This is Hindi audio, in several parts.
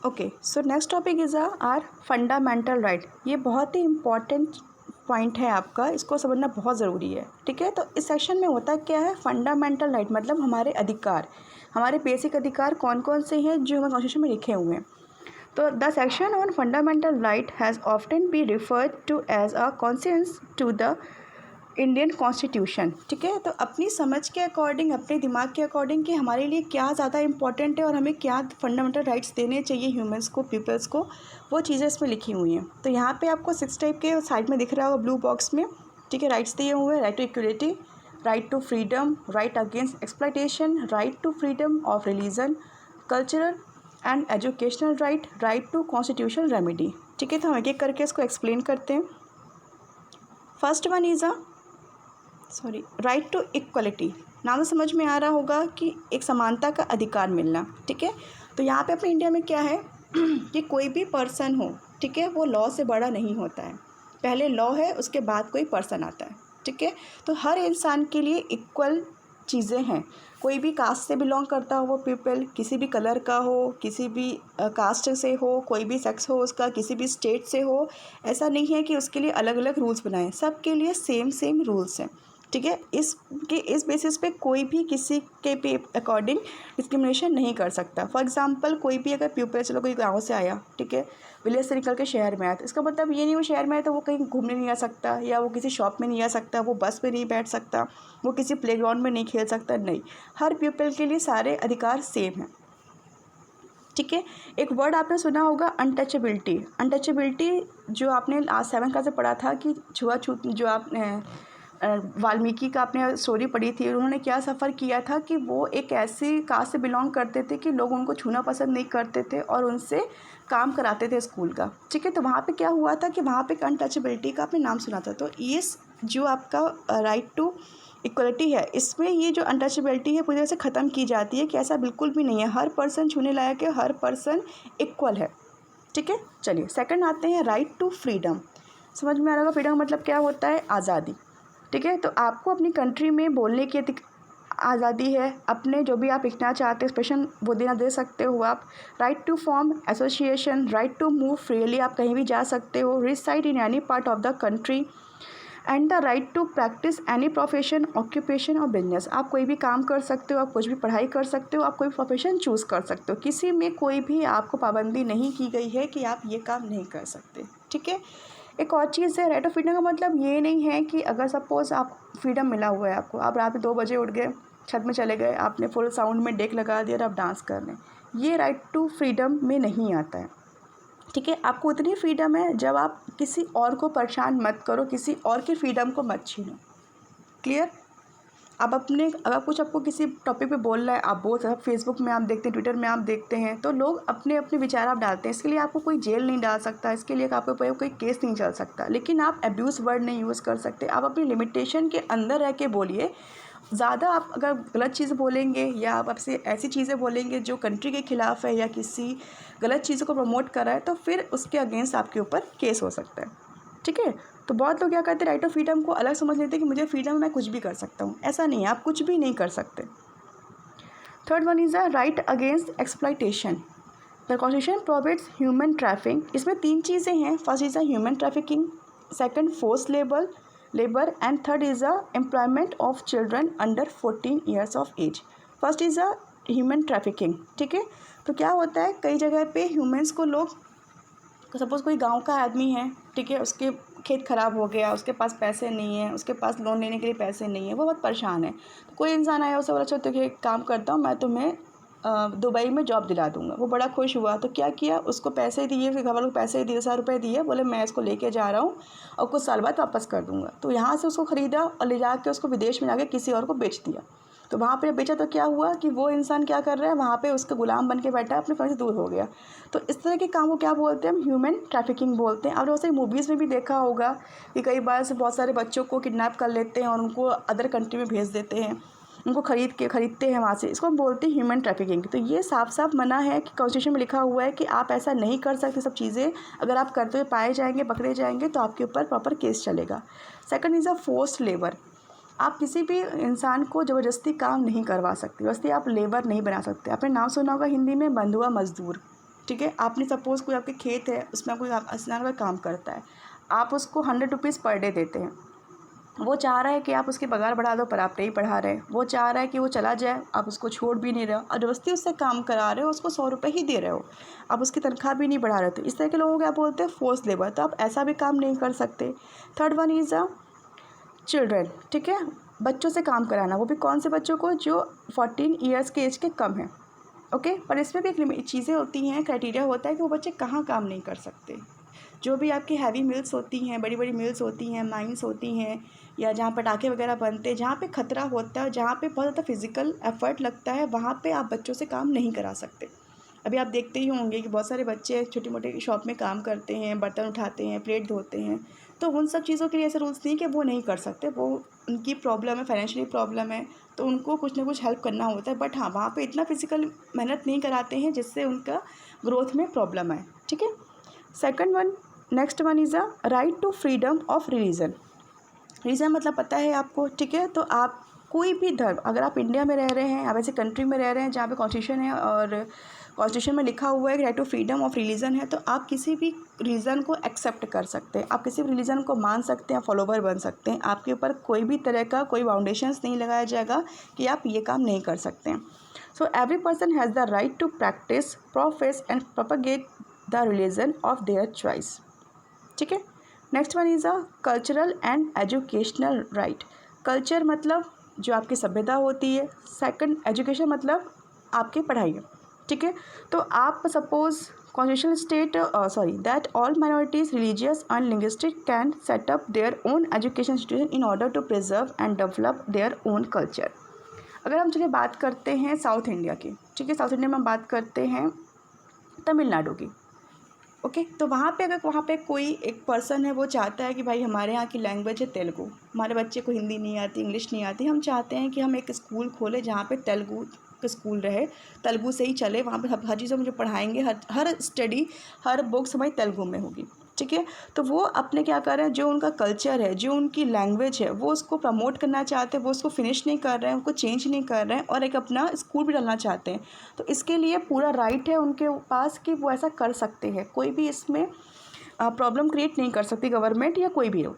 Okay, so next topic is our fundamental right. ये बहुत ही इम्पॉर्टेंट पॉइंट है आपका, इसको समझना बहुत ज़रूरी है। ठीक है, तो इस सेक्शन में होता क्या है, फंडामेंटल राइट मतलब हमारे अधिकार, हमारे बेसिक अधिकार कौन कौन से हैं जो हमारे कॉन्स्टिट्यूशन में लिखे हुए हैं। तो the section on fundamental right has often be referred to as a conscience to the Indian constitution. ठीक है, तो अपनी समझ के अकॉर्डिंग, अपने दिमाग के अकॉर्डिंग कि हमारे लिए क्या ज़्यादा इंपॉर्टेंट है और हमें क्या फंडामेंटल राइट्स देने चाहिए ह्यूमंस को, पीपल्स को, वो चीज़ें इसमें लिखी हुई हैं। तो यहाँ पे आपको 6 टाइप के साइड में दिख रहा होगा ब्लू बॉक्स में। ठीक है, राइट्स दिए हुए हैं, right to equality, right to freedom, right against exploitation, right to freedom of religion, cultural and educational right, right to constitution remedy. ठीक है, तो हम एक एक करके इसको एक्सप्लेन करते हैं। First one is right to equality. नाम से समझ में आ रहा होगा कि एक समानता का अधिकार मिलना। ठीक है, तो यहाँ पे अपने इंडिया में क्या है कि कोई भी पर्सन हो, ठीक है, वो लॉ से बड़ा नहीं होता है। पहले लॉ है, उसके बाद कोई पर्सन आता है। ठीक है, तो हर इंसान के लिए इक्वल चीज़ें हैं। कोई भी कास्ट से बिलोंग करता हो वो पीपल, किसी भी कलर का हो, किसी भी कास्ट से हो, कोई भी सेक्स हो उसका, किसी भी स्टेट से हो, ऐसा नहीं है कि उसके लिए अलग अलग रूल्स बनाए, सबके लिए सेम रूल्स हैं। ठीक है, इस बेसिस पे कोई भी किसी के भी अकॉर्डिंग डिस्क्रिमिनेशन नहीं कर सकता। फॉर एग्जांपल कोई भी अगर पीपल, चलो कोई गांव से आया, ठीक है, विलेज से निकल के शहर में आया, तो इसका मतलब ये नहीं वो शहर में आया तो वो कहीं घूमने नहीं आ सकता, या वो किसी शॉप में नहीं आ सकता, वो बस में नहीं बैठ सकता, वो किसी प्लेग्राउंड में नहीं खेल सकता। नहीं, हर पीपल के लिए सारे अधिकार सेम हैं। ठीक है, एक वर्ड आपने सुना होगा अनटचेबिलिटी। अनटचेबिलिटी जो आपने आज 7th क्लास में पढ़ा था कि छुआछूत, जो आपने वाल्मीकि का आपने स्टोरी पढ़ी थी, उन्होंने क्या सफ़र किया था कि वो एक ऐसी कास्ट से बिलोंग करते थे कि लोग उनको छूना पसंद नहीं करते थे और उनसे काम कराते थे स्कूल का। ठीक है, तो वहाँ पे क्या हुआ था कि वहाँ पे अनटचेबिलिटी का आपने नाम सुना था। तो ये जो आपका राइट टू इक्वलिटी है, इसमें ये जो अनटचेबिलिटी है पूरी तरह से ख़त्म की जाती है कि ऐसा बिल्कुल भी नहीं है, हर पर्सन छूने लायक है, हर पर्सन इक्वल है। ठीक है, चलिए सेकंड आते हैं राइट टू फ्रीडम। समझ में आ रहा होगा फ्रीडम मतलब क्या होता है, आज़ादी। ठीक है, तो आपको अपनी कंट्री में बोलने की आज़ादी है, अपने जो भी आप लिखना चाहते हैं एक्सप्रेशन वो देना दे सकते हो आप। Right to form association, right to move freely, आप कहीं भी जा सकते हो, reside in any part of the country, and the right to practise any profession, occupation और बिजनेस। आप कोई भी काम कर सकते हो, आप कुछ भी पढ़ाई कर सकते हो, आप कोई प्रोफेशन चूज़ कर सकते हो, किसी में कोई भी आपको पाबंदी नहीं की गई है कि आप ये काम नहीं कर सकते। ठीक है, एक और चीज़ है, राइट ऑफ फ्रीडम का मतलब ये नहीं है कि अगर सपोज़ आप फ्रीडम मिला हुआ है आपको, आप रात में 2 बजे उठ गए, छत में चले गए, आपने फुल साउंड में डेक लगा दिया और आप डांस कर लें, ये राइट टू फ्रीडम में नहीं आता है। ठीक है, आपको उतनी फ्रीडम है जब आप किसी और को परेशान मत करो, किसी और की फ्रीडम को मत छीनो। क्लियर? आप अपने, अगर कुछ आपको किसी टॉपिक पे बोलना है आप बोल सकते। फेसबुक में आप देखते हैं, ट्विटर में आप देखते हैं, तो लोग अपने अपने विचार आप डालते हैं, इसके लिए आपको कोई जेल नहीं डाल सकता, इसके लिए आपके ऊपर कोई केस नहीं चल सकता, लेकिन आप अब्यूज़ वर्ड नहीं यूज़ कर सकते। आप अपनी लिमिटेशन के अंदर रह के बोलिए। ज़्यादा आप अगर गलत चीज़ बोलेंगे या आप आपसे ऐसी चीज़ें बोलेंगे जो कंट्री के ख़िलाफ़ है या किसी गलत चीज़ों को प्रमोट कर रहा है, तो फिर उसके अगेंस्ट आपके ऊपर केस हो सकता है। ठीक है, तो बहुत लोग क्या करते हैं, राइट ऑफ फ्रीडम को अलग समझ लेते हैं कि मुझे फ्रीडम है, मैं कुछ भी कर सकता हूँ। ऐसा नहीं है, आप कुछ भी नहीं कर सकते। Third one is a right against exploitation. The constitution prohibits human trafficking. इसमें 3 चीज़ें हैं। First is a human trafficking, second force labour and third is a employment of children under 14 years of age. First is a human trafficking. ठीक है, तो क्या होता है, कई जगह पे ह्यूमंस को लोग, सपोज़ कोई गांव का आदमी है, ठीक है, उसके खेत ख़राब हो गया, उसके पास पैसे नहीं है, उसके पास लोन लेने के लिए पैसे नहीं है, वो बहुत परेशान है। तो कोई इंसान आया, उसे बोला अच्छा तो एक काम करता हूँ, मैं तुम्हें दुबई में जॉब दिला दूंगा। वो बड़ा खुश हुआ, तो क्या किया, उसको पैसे दिए, फिर घर वालों को पैसे दिए, 10,000 रुपये दिए, बोले मैं इसको लेके जा रहा हूँ और कुछ साल बाद वापस कर दूँगा। तो यहाँ से उसको ख़रीदा और ले जा के उसको विदेश में जाके किसी और को बेच दिया। तो वहाँ पे बेचा तो क्या हुआ कि वो इंसान क्या कर रहा है, वहाँ पे उसका गुलाम बन के बैठा है, अपने फ्रेंड से दूर हो गया। तो इस तरह के काम को क्या बोलते हैं, हम ह्यूमन ट्रैफिकिंग बोलते हैं। आपने बहुत सारी मूवीज़ में भी देखा होगा कि कई बार से बहुत सारे बच्चों को किडनैप कर लेते हैं और उनको अदर कंट्री में भेज देते हैं, उनको खरीदते हैं वहाँ से। इसको हम बोलते हैं ह्यूमन ट्रैफिकिंग। तो ये साफ साफ मना है कि कॉन्स्टिट्यूशन में लिखा हुआ है कि आप ऐसा नहीं कर सकते। सब चीज़ें अगर आप करते हुए पाए जाएंगे, पकड़े जाएंगे, तो आपके ऊपर प्रॉपर केस चलेगा। Second is a forced labour. आप किसी भी इंसान को ज़बरदस्ती काम नहीं करवा सकते, ज़बरदस्ती आप लेबर नहीं बना सकते। आपने नाम सुना होगा हिंदी में बंधुआ मजदूर। ठीक है। आपने सपोज़ कोई आपके खेत है, उसमें कोई अस्नान का काम करता है, आप उसको 100 रुपीज़ पर डे देते हैं। वो चाह रहा है कि आप उसकी पगार बढ़ा दो, पर आप नहीं बढ़ा रहे। वो चाह रहा है कि वो चला जाए, आप उसको छोड़ भी नहीं रहे हो और ज़बरदस्ती उससे काम करा रहे हो, उसको 100 रुपये ही दे रहे हो, आप उसकी तनख्वाह भी नहीं बढ़ा रहे। तो इस तरह के लोगों को क्या बोलते हैं, फोर्स लेबर। तो आप ऐसा भी काम नहीं कर सकते। Third one is a children, ठीक है, बच्चों से काम कराना, वो भी कौन से बच्चों को, जो 14 ईयर्स के एज के कम हैं। ओके, पर इसमें भी एक चीज़ें होती हैं, क्राइटेरिया होता है कि वो बच्चे कहाँ काम नहीं कर सकते। जो भी आपकी हैवी मिल्स होती हैं, बड़ी बड़ी मिल्स होती हैं, माइंस होती हैं, या जहाँ पटाखे वगैरह बनते हैं, जहाँ पे ख़तरा होता है, जहाँ पे बहुत ज़्यादा फिजिकल एफर्ट लगता है, वहाँ पे आप बच्चों से काम नहीं करा सकते। अभी आप देखते ही होंगे कि बहुत सारे बच्चे छोटी मोटी शॉप में काम करते हैं, बर्तन उठाते हैं, प्लेट धोते हैं। तो उन सब चीज़ों के लिए ऐसे रूल्स नहीं कि वो नहीं कर सकते, वो उनकी प्रॉब्लम है, फाइनेंशियली प्रॉब्लम है, तो उनको कुछ ना कुछ हेल्प करना होता है। बट हाँ, वहाँ पे इतना फिजिकल मेहनत नहीं कराते हैं जिससे उनका ग्रोथ में प्रॉब्लम आए, ठीक है। Second one, next one is a right to freedom of religion. Reason मतलब पता है आपको, ठीक है। तो आप कोई भी धर्म, अगर आप इंडिया में रह रहे हैं, आप ऐसे कंट्री में रह रहे हैं जहाँ पे कॉन्स्टिट्यूशन है और कॉन्स्टिट्यूशन में लिखा हुआ है कि right to freedom of religion है, तो आप किसी भी रिलीजन को एक्सेप्ट कर सकते हैं, आप किसी भी रिलीजन को मान सकते हैं, फॉलोवर बन सकते हैं। आपके ऊपर कोई भी तरह का कोई बाउंडेशंस नहीं लगाया जाएगा कि आप ये काम नहीं कर सकते हैं। So every person has the right to practise, profess and propagate the religion of their choice, ठीक है। Next one is a cultural and educational right. Culture मतलब जो आपकी सभ्यता होती है, सेकंड एजुकेशन मतलब आपकी पढ़ाई है, ठीक है। तो आप suppose constitutional state that all minorities religious and linguistic can set up their own education institution in order to preserve and develop their own culture. अगर हम चलिए बात करते हैं साउथ इंडिया की, ठीक है, साउथ इंडिया में हम बात करते हैं तमिलनाडु की। ओके, तो वहाँ पे अगर वहाँ पे कोई एक पर्सन है, वो चाहता है कि भाई हमारे यहाँ की लैंग्वेज है तेलुगु, हमारे बच्चे को हिंदी नहीं आती, इंग्लिश नहीं आती, हम चाहते हैं कि हम एक स्कूल खोलें जहाँ पे तेलुगु का स्कूल रहे, तेलुगु से ही चले, वहाँ पे हर चीज़ मुझे पढ़ाएंगे, हर स्टडी, हर बुक्स हमारी तेलुगु में होगी, ठीक है। तो वो अपने क्या कर रहे हैं, जो उनका कल्चर है, जो उनकी लैंग्वेज है, वो उसको प्रमोट करना चाहते हैं, वो उसको फिनिश नहीं कर रहे हैं, उनको चेंज नहीं कर रहे हैं और एक अपना स्कूल भी डालना चाहते हैं। तो इसके लिए पूरा राइट है उनके पास कि वो ऐसा कर सकते हैं, कोई भी इसमें प्रॉब्लम क्रिएट नहीं कर सकती गवर्नमेंट या कोई भी हो।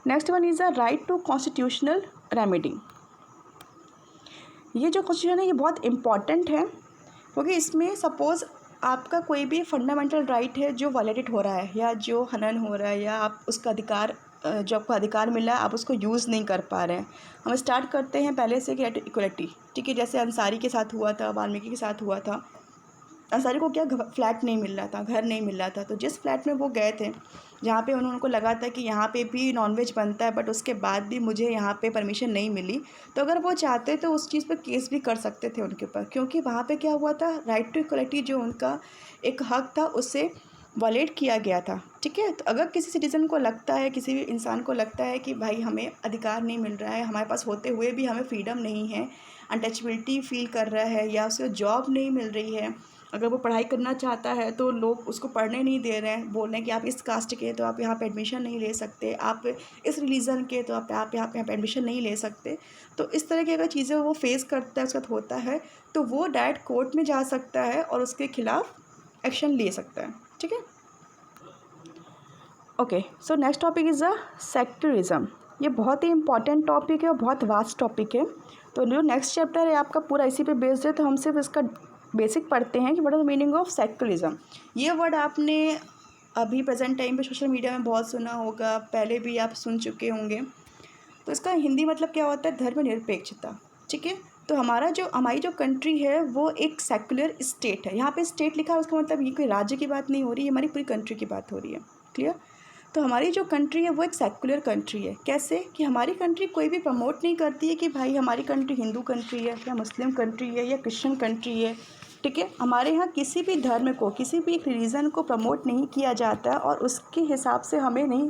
Next one is a right to constitutional remedy. ये जो कॉन्स्टिट्यूशन है ये बहुत इम्पॉर्टेंट है, क्योंकि इसमें सपोज़ आपका कोई भी फंडामेंटल राइट है जो वायलेटेड हो रहा है, या जो हनन हो रहा है, या आप उसका अधिकार, जो आपको अधिकार मिला है, आप उसको यूज़ नहीं कर पा रहे हैं। हम स्टार्ट करते हैं पहले से कि इक्वलिटी, ठीक है। जैसे अंसारी के साथ हुआ था, वाल्मीकि के साथ हुआ था। अंसारी को क्या फ्लैट नहीं मिल रहा था, घर नहीं मिल रहा था, तो जिस फ्लैट में वो गए थे, जहाँ पे उनको लगा था कि यहाँ पे भी नॉनवेज बनता है, बट उसके बाद भी मुझे यहाँ पे परमिशन नहीं मिली, तो अगर वो चाहते तो उस चीज़ पे केस भी कर सकते थे उनके ऊपर, क्योंकि वहाँ पे क्या हुआ था, राइट टू इक्वलिटी जो उनका एक हक था उससे वॉलेट किया गया था, ठीक है। तो अगर किसी सिटीज़न को लगता है, किसी भी इंसान को लगता है कि भाई हमें अधिकार नहीं मिल रहा है, हमारे पास होते हुए भी हमें फ्रीडम नहीं है, अनटचबिलिटी फील कर रहा है, या उसे जॉब नहीं मिल रही है, अगर वो पढ़ाई करना चाहता है तो लोग उसको पढ़ने नहीं दे रहे हैं, बोल रहे हैं कि आप इस कास्ट के तो आप यहाँ पे एडमिशन नहीं ले सकते, आप इस रिलीजन के तो आप यहाँ पे एडमिशन नहीं ले सकते। तो इस तरह की अगर चीज़ें वो फेस करता है, उसके साथ होता है, तो वो डायरेक्ट कोर्ट में जा सकता है और उसके खिलाफ एक्शन ले सकता है, ठीक है। Okay, so next topic is a secularism. ये बहुत ही इंपॉर्टेंट टॉपिक है और बहुत वास्ट टॉपिक है। तो जो नेक्स्ट चैप्टर है आपका पूरा इसी पे बेस्ड है, तो हम सिर्फ इसका बेसिक पढ़ते हैं कि what is the meaning of secularism. ये वर्ड आपने अभी प्रेजेंट टाइम पे सोशल मीडिया में बहुत सुना होगा, पहले भी आप सुन चुके होंगे। तो इसका हिंदी मतलब क्या होता है, धर्मनिरपेक्षता, ठीक है। तो हमारी जो कंट्री है वो एक सेक्युलर स्टेट है। यहाँ पे स्टेट लिखा है, उसका मतलब ये कोई राज्य की बात नहीं हो रही है, हमारी पूरी कंट्री की बात हो रही है, क्लियर। तो हमारी जो कंट्री है वो एक सेक्युलर कंट्री है। कैसे कि हमारी कंट्री कोई भी प्रमोट नहीं करती है कि भाई हमारी कंट्री हिंदू कंट्री है, या मुस्लिम कंट्री है, या क्रिश्चियन कंट्री है, ठीक है। हमारे यहाँ किसी भी धर्म को, किसी भी एक रिलीजन को प्रमोट नहीं किया जाता है और उसके हिसाब से हमें नहीं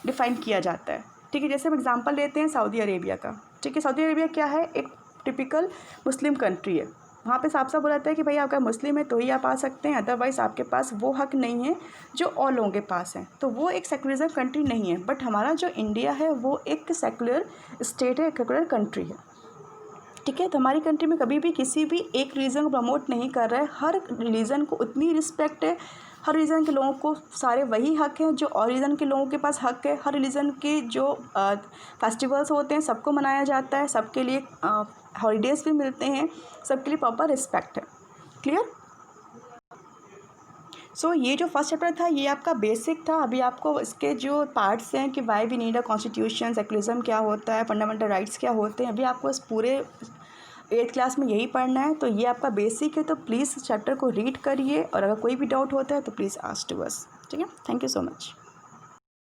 डिफ़ाइन किया जाता है, ठीक है। जैसे हम एग्जांपल लेते हैं सऊदी अरेबिया का, ठीक है। सऊदी अरेबिया क्या है, एक टिपिकल मुस्लिम कंट्री है। वहाँ पे साफ साफ बोला जाता है कि भाई अगर मुस्लिम है तो ही आप आ सकते हैं, अदरवाइज़ आपके पास वो हक नहीं है जो और लोगों के पास है। तो वो एक सेकुलरिज्म कंट्री नहीं है। बट हमारा जो इंडिया है वो एक सेकुलर स्टेट है, सेकुलर कंट्री है। ठीक है। तो हमारी कंट्री में कभी भी किसी भी एक रिलीजन को प्रमोट नहीं कर रहा है, हर रिलीजन को उतनी रिस्पेक्ट है, हर रिलीजन के लोगों को सारे वही हक हैं जो और रिलीजन के लोगों के पास हक है। हर रिलीजन के जो फेस्टिवल्स होते हैं सबको मनाया जाता है, सबके लिए हॉलीडेज़ भी मिलते हैं, सबके लिए प्रॉपर रिस्पेक्ट है। क्लियर? सो ये जो फर्स्ट चैप्टर था ये आपका बेसिक था। अभी आपको इसके जो पार्ट्स हैं कि why we need a constitution, secularism क्या होता है, फंडामेंटल राइट्स क्या होते हैं, अभी आपको इस पूरे 8th क्लास में यही पढ़ना है। तो ये आपका बेसिक है, तो प्लीज़ इस चैप्टर को रीड करिए और अगर कोई भी डाउट होता है तो प्लीज़ आस्क टू अस। ठीक है, थैंक यू सो मच।